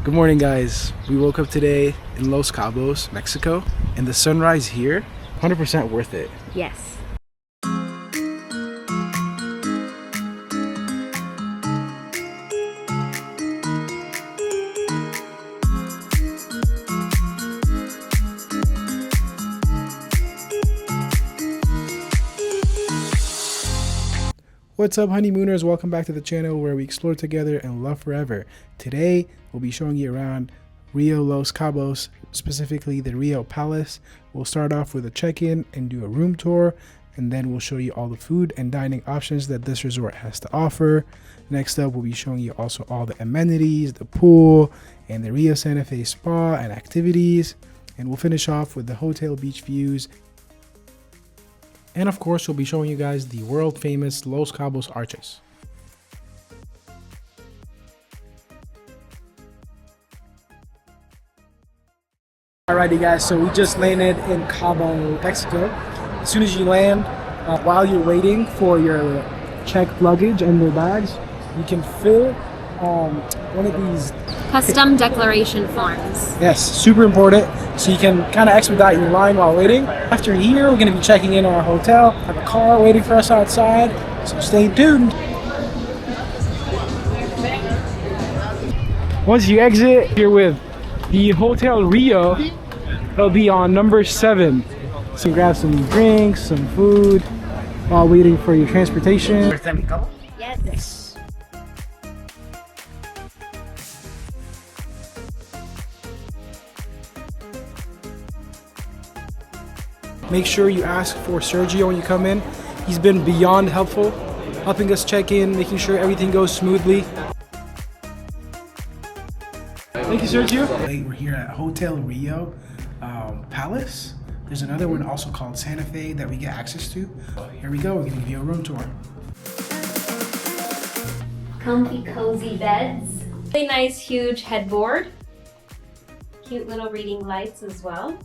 Good morning, guys. We woke up today in Los Cabos, Mexico, and the sunrise here, 100% worth it. Yes. What's up, honeymooners? Welcome back to the channel where we explore together and love forever. Today, we'll be showing you around Rio Los Cabos, specifically the Riu Palace. We'll start off with a check-in and do a room tour, and then we'll show you all the food and dining options that this resort has to offer. Next up, we'll be showing you also all the amenities, the pool, and the Rio Santa Fe spa and activities. And we'll finish off with the hotel beach views. And of course, we'll be showing you guys the world famous Los Cabos arches. Alrighty guys, so we just landed in Cabo, Mexico. As soon as you land, while you're waiting for your checked luggage and your bags, you can fill one of these Custom declaration forms. Yes, super important. So you can kind of expedite your line while waiting. After here, we're going to be checking in our hotel. Have a car waiting for us outside. So stay tuned. Once you exit, you're with the Hotel Rio. It'll be on number 7. So grab some drinks, some food while waiting for your transportation. Yes. Make sure you ask for Sergio when you come in. He's been beyond helpful, helping us check in, making sure everything goes smoothly. Thank you, Sergio. We're here at Hotel Rio Palace. There's another one also called Santa Fe that we get access to. Here we go, we're gonna give you a room tour. Comfy, cozy beds. Really nice, huge headboard. Cute little reading lights as well.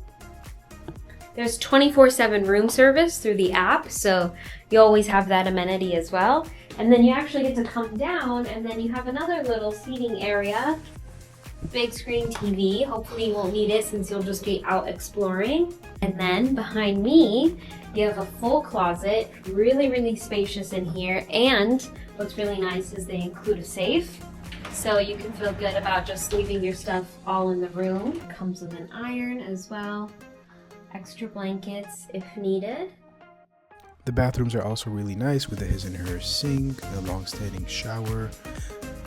There's 24/7 room service through the app, so you always have that amenity as well. And then you actually get to come down, and then you have another little seating area. Big screen TV. Hopefully you won't need it since you'll just be out exploring. And then behind me, you have a full closet. Really, really spacious in here. And what's really nice is they include a safe. So you can feel good about just leaving your stuff all in the room. Comes with an iron as well. Extra blankets if needed. The bathrooms are also really nice with a his and her sink, a long-standing shower.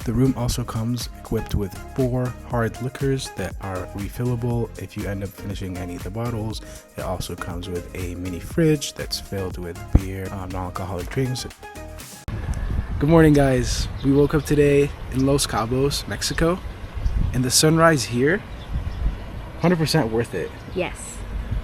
The room also comes equipped with 4 hard liquors that are refillable if you end up finishing any of the bottles. It also comes with a mini fridge that's filled with beer, non-alcoholic drinks. Good morning, guys. We woke up today in Los Cabos, Mexico, and the sunrise here, 100% worth it. Yes.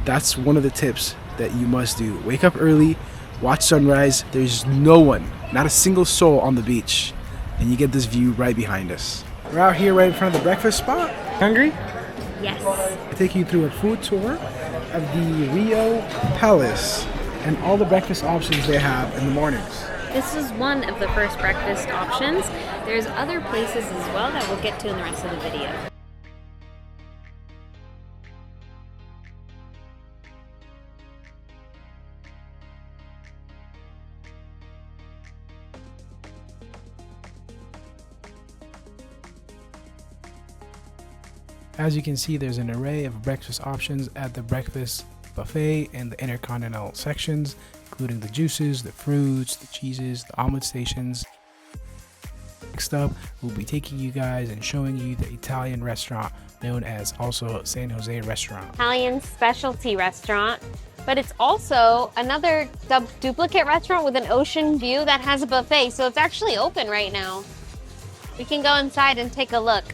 That's one of the tips that you must do. Wake up early, watch sunrise. There's no one, not a single soul on the beach. And you get this view right behind us. We're out here right in front of the breakfast spot. Hungry? Yes. I take you through a food tour of the Rio Palace and all the breakfast options they have in the mornings. This is one of the first breakfast options. There's other places as well that we'll get to in the rest of the video. As you can see, there's an array of breakfast options at the breakfast buffet and the intercontinental sections, including the juices, the fruits, the cheeses, the omelet stations. Next up, we'll be taking you guys and showing you the Italian restaurant known as also San Jose Restaurant. Italian specialty restaurant, but it's also another duplicate restaurant with an ocean view that has a buffet, so it's actually open right now. We can go inside and take a look.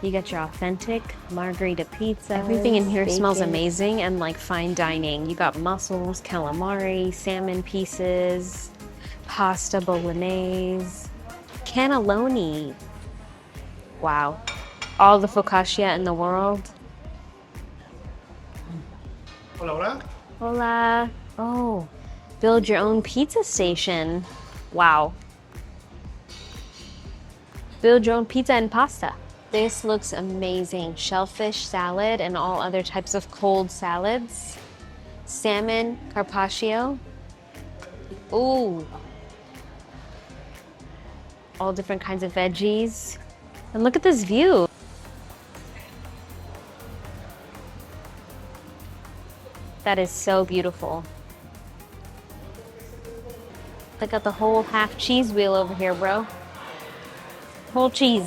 You get your authentic margarita pizza. Everything in here smells amazing and like fine dining. You got mussels, calamari, salmon pieces, pasta bolognese, cannelloni. Wow. All the focaccia in the world. Hola. Hola. Oh, build your own pizza station. Wow. Build your own pizza and pasta. This looks amazing. Shellfish salad and all other types of cold salads. Salmon carpaccio. Ooh. All different kinds of veggies. And look at this view. That is so beautiful. Look at the whole half cheese wheel over here, bro. Whole cheese.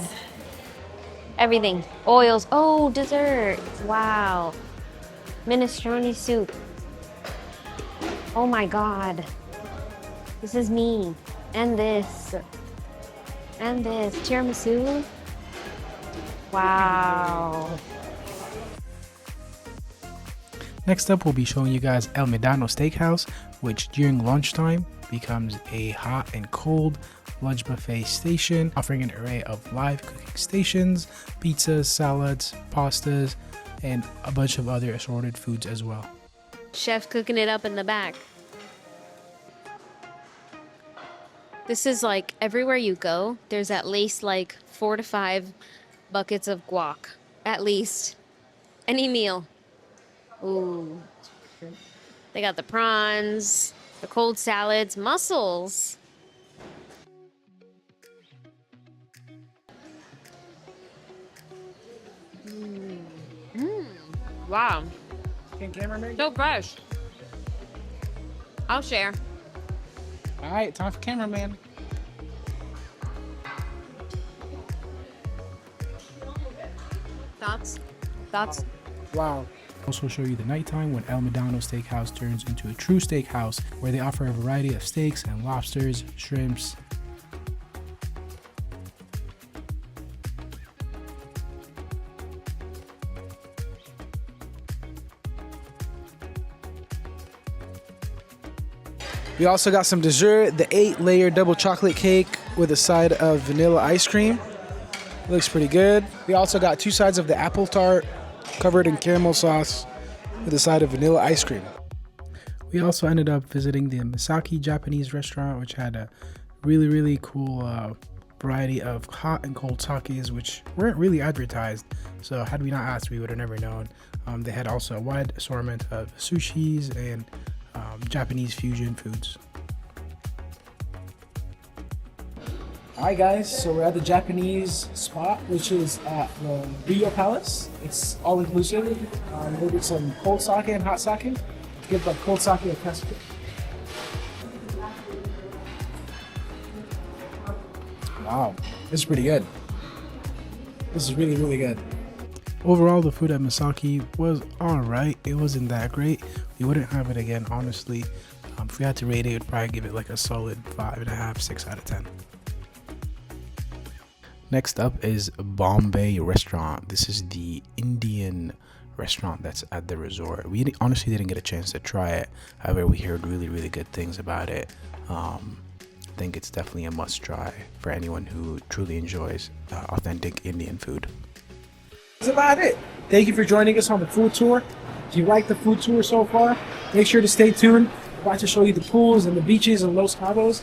Everything. Oils. Oh, dessert. Wow. Minestrone soup. Oh my God. This is me. And this. And this. Tiramisu. Wow. Next up, we'll be showing you guys El Medano Steakhouse, which during lunchtime becomes a hot and cold lunch buffet station, offering an array of live cooking stations, pizzas, salads, pastas, and a bunch of other assorted foods as well. Chef cooking it up in the back. This is like everywhere you go, there's at least like 4 to 5 buckets of guac. At least. Any meal. Ooh. They got the prawns, the cold salads, mussels. Wow. So fresh. I'll share. All right, time for cameraman. Thoughts? Wow. Also show you the nighttime when El Medano Steakhouse turns into a true steakhouse where they offer a variety of steaks and lobsters, shrimps. We also got some dessert, the 8-layer double chocolate cake with a side of vanilla ice cream. Looks pretty good. We also got 2 sides of the apple tart covered in caramel sauce with a side of vanilla ice cream. We also ended up visiting the Misaki Japanese restaurant, which had a really cool variety of hot and cold sakes, which weren't really advertised. So had we not asked, we would have never known. They had also a wide assortment of sushis and Japanese fusion foods. Alright guys, so we're at the Japanese spot, which is at the Riu Palace. It's all inclusive. We'll get some cold sake and hot sake. Give the cold sake a test. Wow, this is pretty good. This is really good. Overall, the food at Misaki was alright. It wasn't that great. We wouldn't have it again, honestly. If we had to rate it, we'd probably give it like a solid 5.5, 6 out of 10. Next up is Bombay Restaurant. This is the Indian restaurant that's at the resort. We honestly didn't get a chance to try it. However, we heard really good things about it. I think it's definitely a must try for anyone who truly enjoys authentic Indian food. That's about it. Thank you for joining us on the food tour. If you like the food tour so far, make sure to stay tuned. I'm about to show you the pools and the beaches in Los Cabos.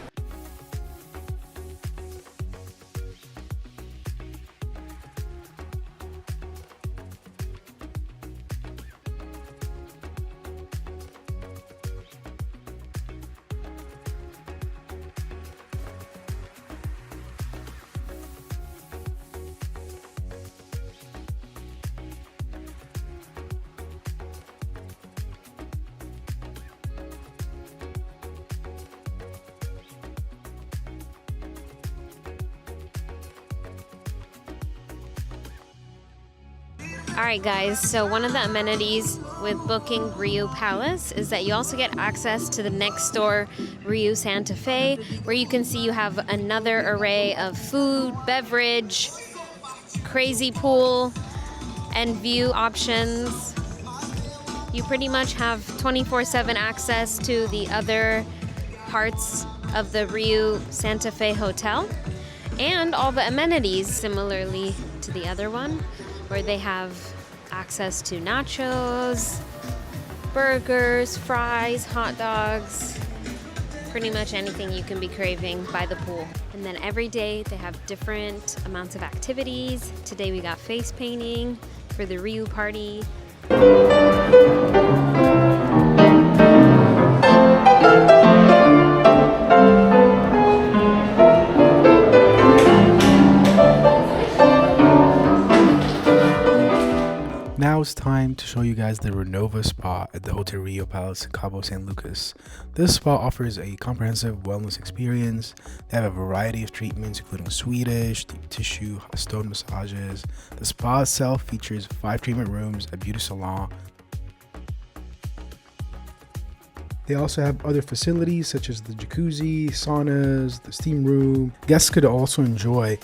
Alright guys, so one of the amenities with booking Riu Palace is that you also get access to the next door Riu Santa Fe, where you can see you have another array of food, beverage, crazy pool, and view options. You pretty much have 24/7 access to the other parts of the Riu Santa Fe Hotel and all the amenities similarly to the other one, where they have access to nachos, burgers, fries, hot dogs, pretty much anything you can be craving by the pool. And then every day they have different amounts of activities. Today we got face painting for the Riu party. Now it's time to show you guys the Renova Spa at the Hotel Riu Palace Cabo, San Lucas. This spa offers a comprehensive wellness experience. They have a variety of treatments including Swedish, deep tissue, stone massages. The spa itself features 5 treatment rooms, a beauty salon. They also have other facilities such as the jacuzzi, saunas, the steam room. Guests could also enjoy,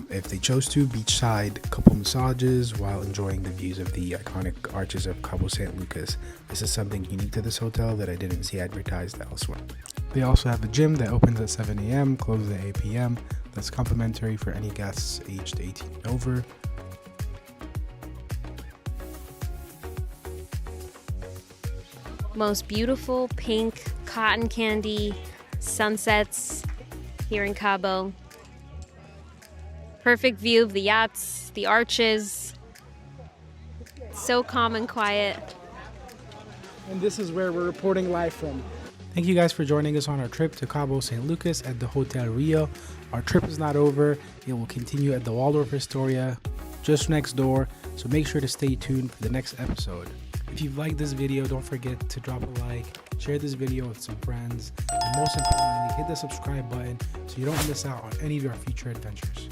if they chose to, beachside couple massages while enjoying the views of the iconic arches of Cabo San Lucas. This is something unique to this hotel that I didn't see advertised elsewhere. They also have a gym that opens at 7 a.m., closes at 8 p.m. That's complimentary for any guests aged 18 and over. Most beautiful pink cotton candy sunsets here in Cabo. Perfect view of the yachts, the arches. So calm and quiet. And this is where we're reporting live from. Thank you guys for joining us on our trip to Cabo San Lucas at the Hotel Riu. Our trip is not over. It will continue at the Waldorf Astoria just next door. So make sure to stay tuned for the next episode. If you've liked this video, don't forget to drop a like, share this video with some friends, and most importantly, hit the subscribe button so you don't miss out on any of our future adventures.